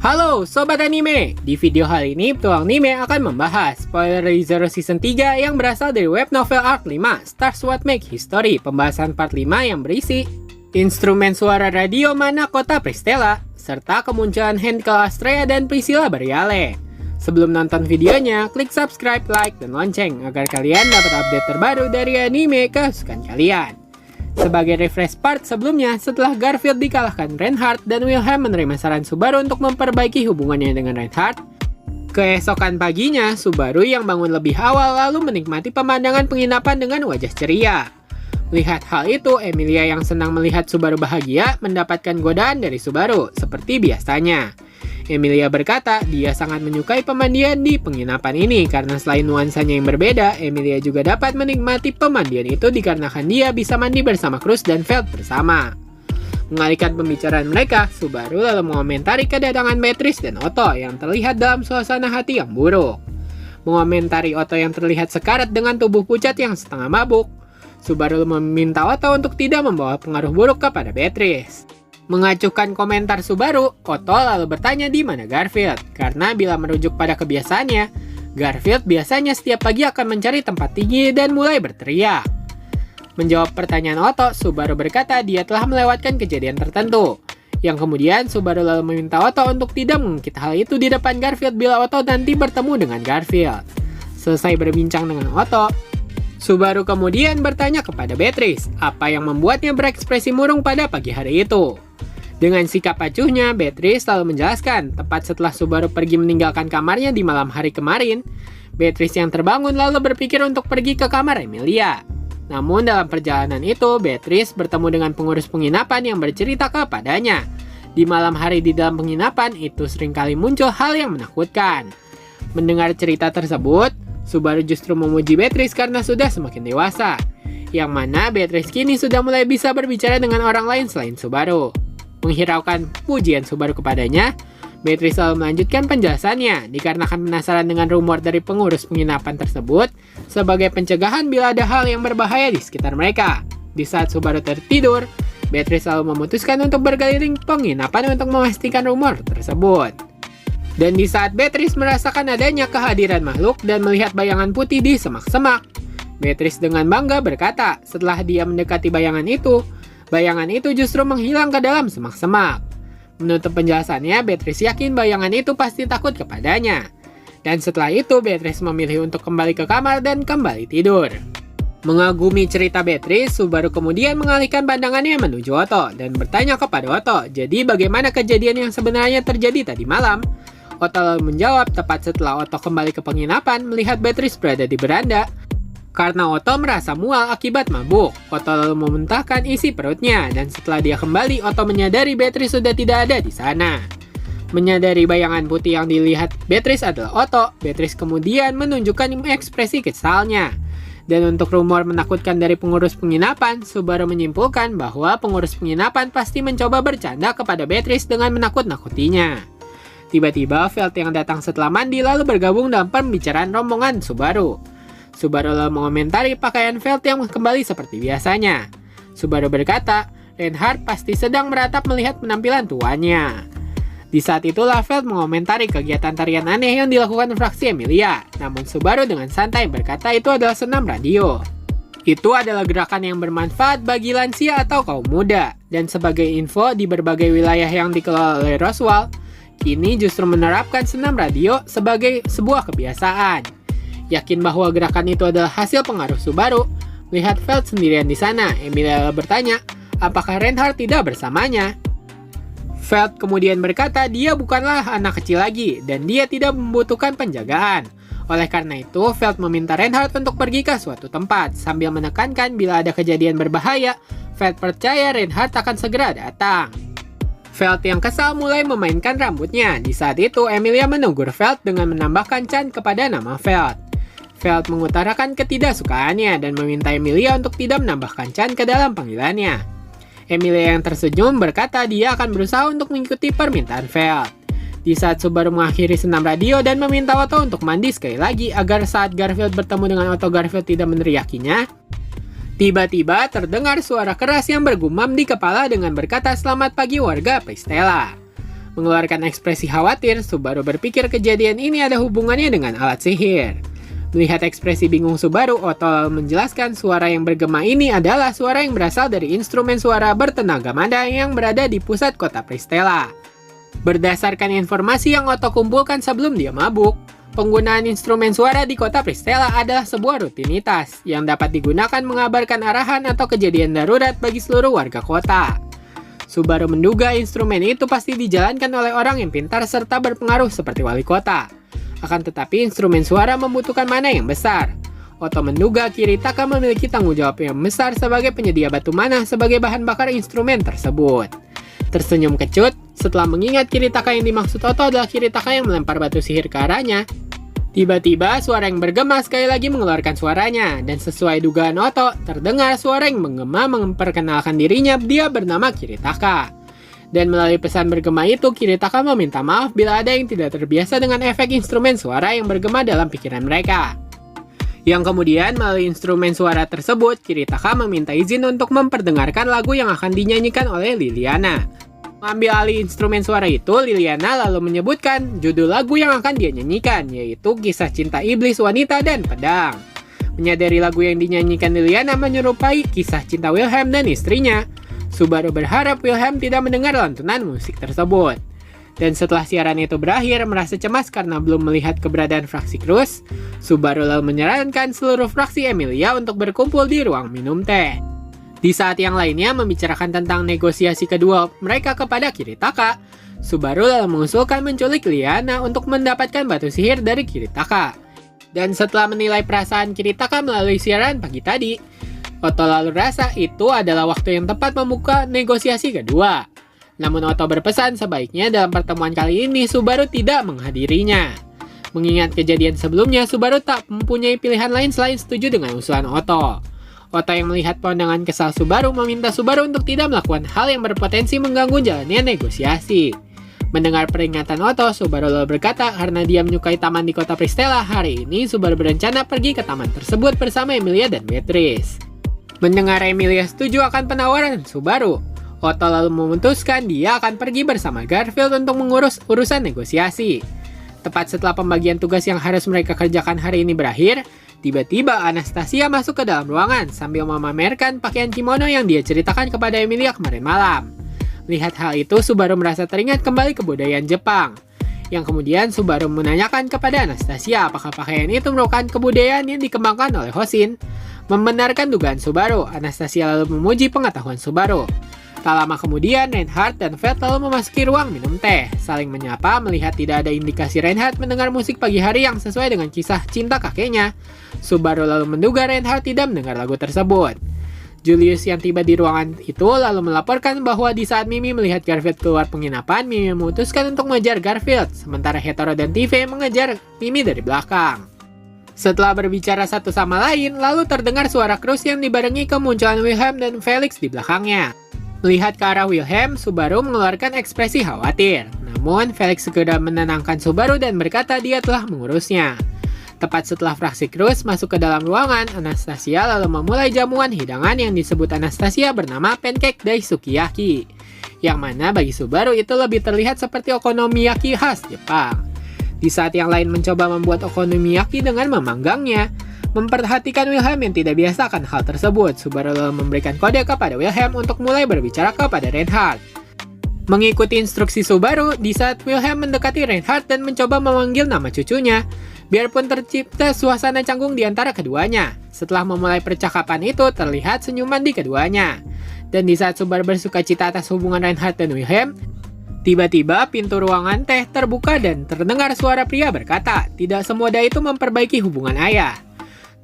Halo Sobat Anime, di video kali ini Petualang Anime akan membahas spoiler dari Zero Season 3 yang berasal dari web novel Arc 5 Stars What Make History, pembahasan part 5 yang berisi instrumen suara radio Mana Kota Pristella, serta kemunculan Henkel Astrea dan Priscilla Bariale. Sebelum nonton videonya, klik subscribe, like, dan lonceng agar kalian dapat update terbaru dari anime kesukaan kalian. Sebagai refresh part sebelumnya, setelah Garfield dikalahkan Reinhardt dan Wilhelm menerima saran Subaru untuk memperbaiki hubungannya dengan Reinhardt, keesokan paginya Subaru yang bangun lebih awal lalu menikmati pemandangan penginapan dengan wajah ceria. Melihat hal itu, Emilia yang senang melihat Subaru bahagia mendapatkan godaan dari Subaru, seperti biasanya. Emilia berkata dia sangat menyukai pemandian di penginapan ini karena selain nuansanya yang berbeda, Emilia juga dapat menikmati pemandian itu dikarenakan dia bisa mandi bersama Cruz dan Feld bersama. Mengalihkan pembicaraan mereka, Subaru lalu mengomentari kedatangan Beatrice dan Otto yang terlihat dalam suasana hati yang buruk. Mengomentari Otto yang terlihat sekarat dengan tubuh pucat yang setengah mabuk, Subaru meminta Otto untuk tidak membawa pengaruh buruk kepada Beatrice. Mengacuhkan komentar Subaru, Otto lalu bertanya di mana Garfield, karena bila merujuk pada kebiasaannya, Garfield biasanya setiap pagi akan mencari tempat tinggi dan mulai berteriak. Menjawab pertanyaan Otto, Subaru berkata dia telah melewatkan kejadian tertentu, yang kemudian Subaru lalu meminta Otto untuk tidak mengungkit hal itu di depan Garfield bila Otto nanti bertemu dengan Garfield. Selesai berbincang dengan Otto, Subaru kemudian bertanya kepada Beatrice apa yang membuatnya berekspresi murung pada pagi hari itu. Dengan sikap acuhnya, Beatrice lalu menjelaskan, tepat setelah Subaru pergi meninggalkan kamarnya di malam hari kemarin, Beatrice yang terbangun lalu berpikir untuk pergi ke kamar Emilia. Namun dalam perjalanan itu, Beatrice bertemu dengan pengurus penginapan yang bercerita kepadanya. Di malam hari di dalam penginapan itu seringkali muncul hal yang menakutkan. Mendengar cerita tersebut, Subaru justru memuji Beatrice karena sudah semakin dewasa, yang mana Beatrice kini sudah mulai bisa berbicara dengan orang lain selain Subaru. Menghiraukan pujian Subaru kepadanya, Beatrice selalu melanjutkan penjelasannya dikarenakan penasaran dengan rumor dari pengurus penginapan tersebut sebagai pencegahan bila ada hal yang berbahaya di sekitar mereka. Di saat Subaru tertidur, Beatrice selalu memutuskan untuk berkeliling penginapan untuk memastikan rumor tersebut. Dan di saat Beatrice merasakan adanya kehadiran makhluk dan melihat bayangan putih di semak-semak, Beatrice dengan bangga berkata setelah dia mendekati bayangan itu justru menghilang ke dalam semak-semak. Menutup penjelasannya, Beatrice yakin bayangan itu pasti takut kepadanya. Dan setelah itu, Beatrice memilih untuk kembali ke kamar dan kembali tidur. Mengagumi cerita Beatrice, Subaru kemudian mengalihkan pandangannya menuju Otto dan bertanya kepada Otto, jadi bagaimana kejadian yang sebenarnya terjadi tadi malam? Otto lalu menjawab tepat setelah Otto kembali ke penginapan melihat Beatrice berada di beranda. Karena Otto merasa mual akibat mabuk, Otto lalu memuntahkan isi perutnya dan setelah dia kembali, Otto menyadari Beatrice sudah tidak ada di sana. Menyadari bayangan putih yang dilihat Beatrice adalah Otto, Beatrice kemudian menunjukkan ekspresi kesalnya. Dan untuk rumor menakutkan dari pengurus penginapan, Subaru menyimpulkan bahwa pengurus penginapan pasti mencoba bercanda kepada Beatrice dengan menakut-nakutinya. Tiba-tiba, Feld yang datang setelah mandi lalu bergabung dalam pembicaraan rombongan Subaru. Subaru lalu mengomentari pakaian Feld yang kembali seperti biasanya. Subaru berkata, Reinhardt pasti sedang meratap melihat penampilan tuannya. Di saat itulah Feld mengomentari kegiatan tarian aneh yang dilakukan fraksi Emilia. Namun Subaru dengan santai berkata itu adalah senam radio. Itu adalah gerakan yang bermanfaat bagi lansia atau kaum muda. Dan sebagai info, di berbagai wilayah yang dikelola oleh Roswell, kini justru menerapkan senam radio sebagai sebuah kebiasaan. Yakin bahwa gerakan itu adalah hasil pengaruh Subaru, melihat Feld sendirian di sana, Emilia bertanya, apakah Reinhardt tidak bersamanya? Feld kemudian berkata dia bukanlah anak kecil lagi, dan dia tidak membutuhkan penjagaan. Oleh karena itu, Feld meminta Reinhardt untuk pergi ke suatu tempat, sambil menekankan bila ada kejadian berbahaya, Feld percaya Reinhardt akan segera datang. Feld yang kesal mulai memainkan rambutnya. Di saat itu, Emilia menegur Feld dengan menambahkan Chan kepada nama Feld. Feld mengutarakan ketidaksukaannya dan meminta Emilia untuk tidak menambahkan Chan ke dalam panggilannya. Emilia yang tersenyum berkata dia akan berusaha untuk mengikuti permintaan Feld. Di saat Subaru mengakhiri senam radio dan meminta Otto untuk mandi sekali lagi agar saat Garfield bertemu dengan Otto, Garfield tidak meneriakinya, tiba-tiba terdengar suara keras yang bergumam di kepala dengan berkata selamat pagi warga Pristella. Mengeluarkan ekspresi khawatir, Subaru berpikir kejadian ini ada hubungannya dengan alat sihir. Melihat ekspresi bingung Subaru, Otto lalu menjelaskan suara yang bergema ini adalah suara yang berasal dari instrumen suara bertenaga manda yang berada di pusat kota Pristella. Berdasarkan informasi yang Otto kumpulkan sebelum dia mabuk, penggunaan instrumen suara di kota Pristella adalah sebuah rutinitas yang dapat digunakan mengabarkan arahan atau kejadian darurat bagi seluruh warga kota. Subaru menduga instrumen itu pasti dijalankan oleh orang yang pintar serta berpengaruh seperti wali kota. Akan tetapi instrumen suara membutuhkan mana yang besar. Otto menduga Kiritaka memiliki tanggung jawab yang besar sebagai penyedia batu mana sebagai bahan bakar instrumen tersebut. Tersenyum kecut, setelah mengingat Kiritaka yang dimaksud Otto adalah Kiritaka yang melempar batu sihir ke arahnya. Tiba-tiba suara yang bergema sekali lagi mengeluarkan suaranya, dan sesuai dugaan Otto, terdengar suara yang menggema memperkenalkan dirinya dia bernama Kiritaka. Dan melalui pesan bergema itu, Kiritaka meminta maaf bila ada yang tidak terbiasa dengan efek instrumen suara yang bergema dalam pikiran mereka. Yang kemudian melalui instrumen suara tersebut, Kiritaka meminta izin untuk memperdengarkan lagu yang akan dinyanyikan oleh Liliana. Mengambil alih instrumen suara itu, Liliana lalu menyebutkan judul lagu yang akan dia nyanyikan, yaitu Kisah Cinta Iblis Wanita dan Pedang. Menyadari lagu yang dinyanyikan Liliana menyerupai kisah cinta Wilhelm dan istrinya, Subaru berharap Wilhelm tidak mendengar lantunan musik tersebut. Dan setelah siaran itu berakhir, merasa cemas karena belum melihat keberadaan fraksi Cruz, Subaru lalu menyarankan seluruh fraksi Emilia untuk berkumpul di ruang minum teh. Di saat yang lainnya membicarakan tentang negosiasi kedua mereka kepada Kiritaka, Subaru lalu mengusulkan menculik Liana untuk mendapatkan batu sihir dari Kiritaka. Dan setelah menilai perasaan Kiritaka melalui siaran pagi tadi, Otto lalu rasa itu adalah waktu yang tepat membuka negosiasi kedua. Namun Otto berpesan sebaiknya dalam pertemuan kali ini Subaru tidak menghadirinya. Mengingat kejadian sebelumnya, Subaru tak mempunyai pilihan lain selain setuju dengan usulan Otto. Otto yang melihat pandangan kesal Subaru meminta Subaru untuk tidak melakukan hal yang berpotensi mengganggu jalannya negosiasi. Mendengar peringatan Otto, Subaru lalu berkata karena dia menyukai taman di kota Pristella, hari ini Subaru berencana pergi ke taman tersebut bersama Emilia dan Beatrice. Mendengar Emilia setuju akan penawaran Subaru, Otto lalu memutuskan dia akan pergi bersama Garfield untuk mengurus urusan negosiasi. Tepat setelah pembagian tugas yang harus mereka kerjakan hari ini berakhir, tiba-tiba Anastasia masuk ke dalam ruangan sambil memamerkan pakaian kimono yang dia ceritakan kepada Emilia kemarin malam. Melihat hal itu, Subaru merasa teringat kembali kebudayaan Jepang. Yang kemudian Subaru menanyakan kepada Anastasia apakah pakaian itu merupakan kebudayaan yang dikembangkan oleh Hosin. Membenarkan dugaan Subaru, Anastasia lalu memuji pengetahuan Subaru. Tak lama kemudian, Reinhardt dan Feld lalu memasuki ruang minum teh. Saling menyapa melihat tidak ada indikasi Reinhardt mendengar musik pagi hari yang sesuai dengan kisah cinta kakeknya. Subaru lalu menduga Reinhardt tidak mendengar lagu tersebut. Julius yang tiba di ruangan itu lalu melaporkan bahwa di saat Mimi melihat Garfield keluar penginapan, Mimi memutuskan untuk mengejar Garfield, sementara Hetero dan Tive mengejar Mimi dari belakang. Setelah berbicara satu sama lain, lalu terdengar suara Cruz yang dibarengi kemunculan Wilhelm dan Felix di belakangnya. Melihat ke arah Wilhelm, Subaru mengeluarkan ekspresi khawatir. Namun, Felix segera menenangkan Subaru dan berkata dia telah mengurusnya. Tepat setelah fraksi Cruz masuk ke dalam ruangan, Anastasia lalu memulai jamuan hidangan yang disebut Anastasia bernama Pancake Daisukiyaki, yang mana bagi Subaru itu lebih terlihat seperti okonomiyaki khas Jepang. Di saat yang lain mencoba membuat okonomiyaki dengan memanggangnya, memperhatikan Wilhelm yang tidak biasa akan hal tersebut, Subaru lalu memberikan kode kepada Wilhelm untuk mulai berbicara kepada Reinhardt. Mengikuti instruksi Subaru, di saat Wilhelm mendekati Reinhardt dan mencoba memanggil nama cucunya, biarpun tercipta suasana canggung di antara keduanya. Setelah memulai percakapan itu, terlihat senyuman di keduanya. Dan di saat Subaru bersukacita atas hubungan Reinhardt dan Wilhelm, tiba-tiba pintu ruangan teh terbuka dan terdengar suara pria berkata, tidak semudah itu memperbaiki hubungan ayah.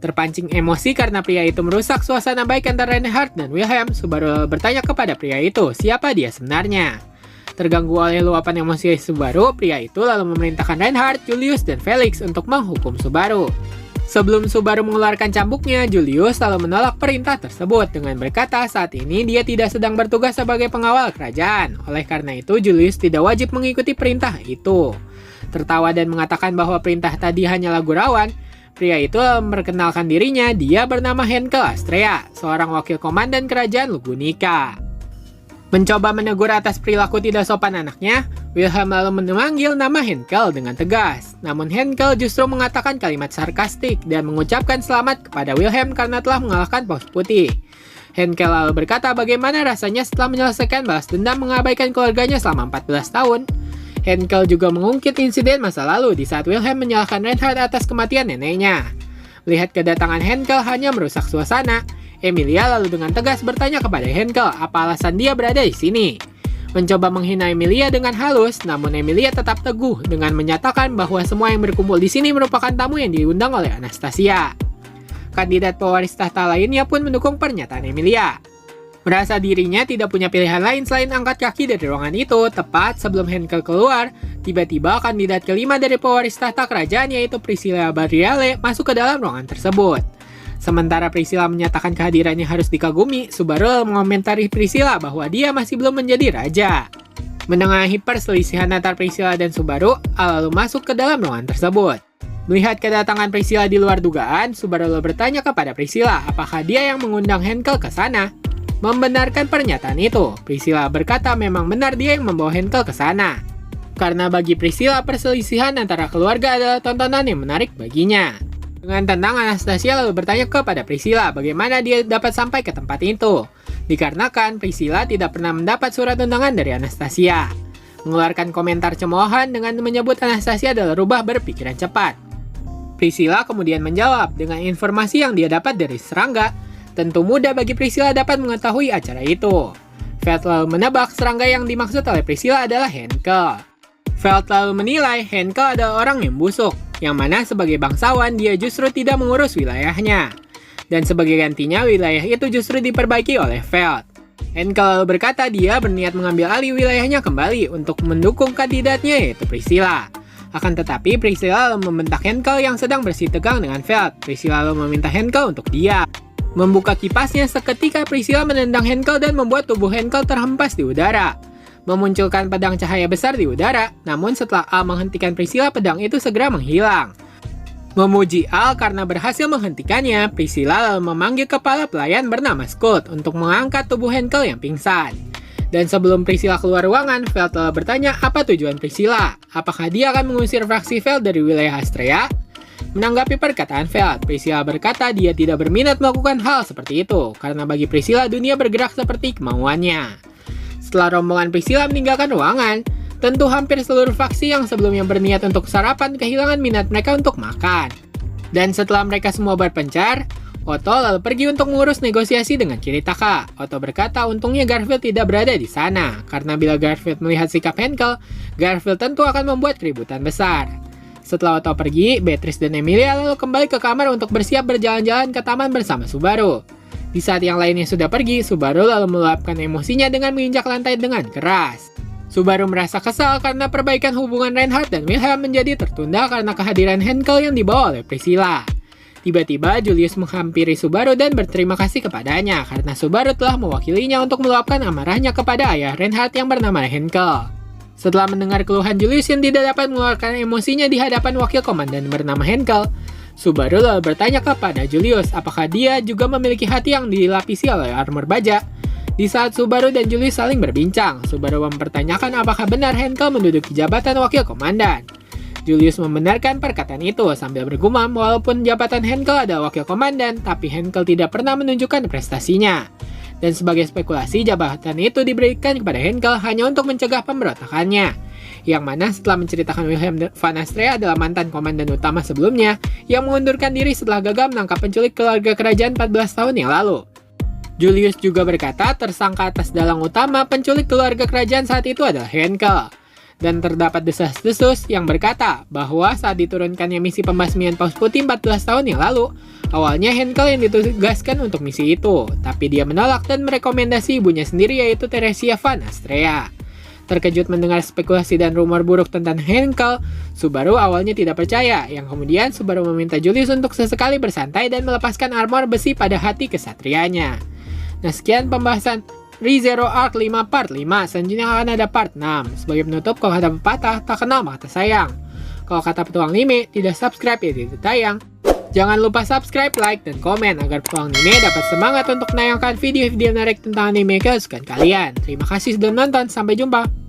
Terpancing emosi karena pria itu merusak suasana baik antara Reinhardt dan Wilhelm, Subaru bertanya kepada pria itu siapa dia sebenarnya. Terganggu oleh luapan emosi Subaru, pria itu lalu memerintahkan Reinhardt, Julius, dan Felix untuk menghukum Subaru. Sebelum Subaru mengeluarkan cambuknya, Julius lalu menolak perintah tersebut dengan berkata saat ini dia tidak sedang bertugas sebagai pengawal kerajaan. Oleh karena itu, Julius tidak wajib mengikuti perintah itu. Tertawa dan mengatakan bahwa perintah tadi hanyalah gurauan, pria itu memperkenalkan dirinya, dia bernama Henkel Astrea, seorang wakil komandan kerajaan Lugunica. Mencoba menegur atas perilaku tidak sopan anaknya, Wilhelm lalu memanggil nama Henkel dengan tegas. Namun Henkel justru mengatakan kalimat sarkastik dan mengucapkan selamat kepada Wilhelm karena telah mengalahkan Paus Putih. Henkel lalu berkata bagaimana rasanya setelah menyelesaikan balas dendam mengabaikan keluarganya selama 14 tahun. Henkel juga mengungkit insiden masa lalu di saat Wilhelm menyalahkan Reinhard atas kematian neneknya. Melihat kedatangan Henkel hanya merusak suasana, Emilia lalu dengan tegas bertanya kepada Henkel apa alasan dia berada di sini. Mencoba menghina Emilia dengan halus, namun Emilia tetap teguh dengan menyatakan bahwa semua yang berkumpul di sini merupakan tamu yang diundang oleh Anastasia. Kandidat pewaris tahta lainnya pun mendukung pernyataan Emilia. Merasa dirinya tidak punya pilihan lain selain angkat kaki dari ruangan itu, tepat sebelum Henkel keluar, tiba-tiba kandidat kelima dari pewaris tahta kerajaan yaitu Priscilla Barriale masuk ke dalam ruangan tersebut. Sementara Priscilla menyatakan kehadirannya harus dikagumi, Subaru mengomentari Priscilla bahwa dia masih belum menjadi raja. Menengahi perselisihan antara Priscilla dan Subaru, Al lalu masuk ke dalam ruangan tersebut. Melihat kedatangan Priscilla di luar dugaan, Subaru lalu bertanya kepada Priscilla apakah dia yang mengundang Henkel ke sana. Membenarkan pernyataan itu, Priscilla berkata memang benar dia yang membawa Henkel ke sana. Karena bagi Priscilla perselisihan antara keluarga adalah tontonan yang menarik baginya. Dengan tenang, Anastasia lalu bertanya kepada Priscilla bagaimana dia dapat sampai ke tempat itu. Dikarenakan Priscilla tidak pernah mendapat surat undangan dari Anastasia. Mengeluarkan komentar cemoohan dengan menyebut Anastasia adalah rubah berpikiran cepat. Priscilla kemudian menjawab dengan informasi yang dia dapat dari serangga. Tentu mudah bagi Priscilla dapat mengetahui acara itu. Feld lalu menebak serangga yang dimaksud oleh Priscilla adalah Henkel. Feld lalu menilai Henkel adalah orang yang busuk, yang mana sebagai bangsawan dia justru tidak mengurus wilayahnya. Dan sebagai gantinya wilayah itu justru diperbaiki oleh Feld. Henkel lalu berkata dia berniat mengambil alih wilayahnya kembali untuk mendukung kandidatnya yaitu Priscilla. Akan tetapi Priscilla lalu membentak Henkel yang sedang bersih tegang dengan Feld. Priscilla lalu meminta Henkel untuk diam. Membuka kipasnya seketika Priscilla menendang Henkel dan membuat tubuh Henkel terhempas di udara. Memunculkan pedang cahaya besar di udara, namun setelah Al menghentikan Priscilla, pedang itu segera menghilang. Memuji Al karena berhasil menghentikannya, Priscilla lalu memanggil kepala pelayan bernama Scott untuk mengangkat tubuh Henkel yang pingsan. Dan sebelum Priscilla keluar ruangan, Feld lalu bertanya apa tujuan Priscilla. Apakah dia akan mengusir fraksi Feld dari wilayah Astrea? Menanggapi perkataan Feld, Priscilla berkata dia tidak berminat melakukan hal seperti itu, karena bagi Priscilla dunia bergerak seperti kemauannya. Setelah rombongan Priscilla meninggalkan ruangan, tentu hampir seluruh faksi yang sebelumnya berniat untuk sarapan kehilangan minat mereka untuk makan. Dan setelah mereka semua berpencar, Otto lalu pergi untuk mengurus negosiasi dengan Kiritaka. Otto berkata untungnya Garfield tidak berada di sana, karena bila Garfield melihat sikap Henkel, Garfield tentu akan membuat keributan besar. Setelah Otto pergi, Beatrice dan Emilia lalu kembali ke kamar untuk bersiap berjalan-jalan ke taman bersama Subaru. Di saat yang lainnya sudah pergi, Subaru lalu meluapkan emosinya dengan menginjak lantai dengan keras. Subaru merasa kesal karena perbaikan hubungan Reinhard dan Wilhelm menjadi tertunda karena kehadiran Henkel yang dibawa oleh Priscilla. Tiba-tiba Julius menghampiri Subaru dan berterima kasih kepadanya karena Subaru telah mewakilinya untuk meluapkan amarahnya kepada ayah Reinhard yang bernama Henkel. Setelah mendengar keluhan Julius yang tidak dapat mengeluarkan emosinya di hadapan wakil komandan bernama Henkel, Subaru lalu bertanya kepada Julius apakah dia juga memiliki hati yang dilapisi oleh armor baja. Di saat Subaru dan Julius saling berbincang, Subaru mempertanyakan apakah benar Henkel menduduki jabatan wakil komandan. Julius membenarkan perkataan itu sambil bergumam walaupun jabatan Henkel adalah wakil komandan, tapi Henkel tidak pernah menunjukkan prestasinya. Dan sebagai spekulasi, jabatan itu diberikan kepada Henkel hanya untuk mencegah pemberontakannya. Yang mana setelah menceritakan Wilhelm van Astrea adalah mantan komandan utama sebelumnya yang mengundurkan diri setelah gagal menangkap penculik keluarga kerajaan 14 tahun yang lalu. Julius juga berkata tersangka atas dalang utama penculik keluarga kerajaan saat itu adalah Henkel. Dan terdapat desas-desus yang berkata bahwa saat diturunkannya misi pembasmian Paus Putih 14 tahun yang lalu, awalnya Henkel yang ditugaskan untuk misi itu, tapi dia menolak dan merekomendasi ibunya sendiri yaitu Theresia van Astrea. Terkejut mendengar spekulasi dan rumor buruk tentang Henkel, Subaru awalnya tidak percaya, yang kemudian Subaru meminta Julius untuk sesekali bersantai dan melepaskan armor besi pada hati kesatrianya. Nah, sekian pembahasan ReZero Arc 5 Part 5, selanjutnya akan ada Part 6. Sebagai penutup, kalau kata pepatah, tak kenal maka tak sayang. Kalau kata petualang anime, tidak subscribe ya tidak tayang. Jangan lupa subscribe, like, dan komen agar Petualang Anime dapat semangat untuk menayangkan video-video menarik tentang anime kesukaan kalian. Terima kasih sudah nonton, sampai jumpa!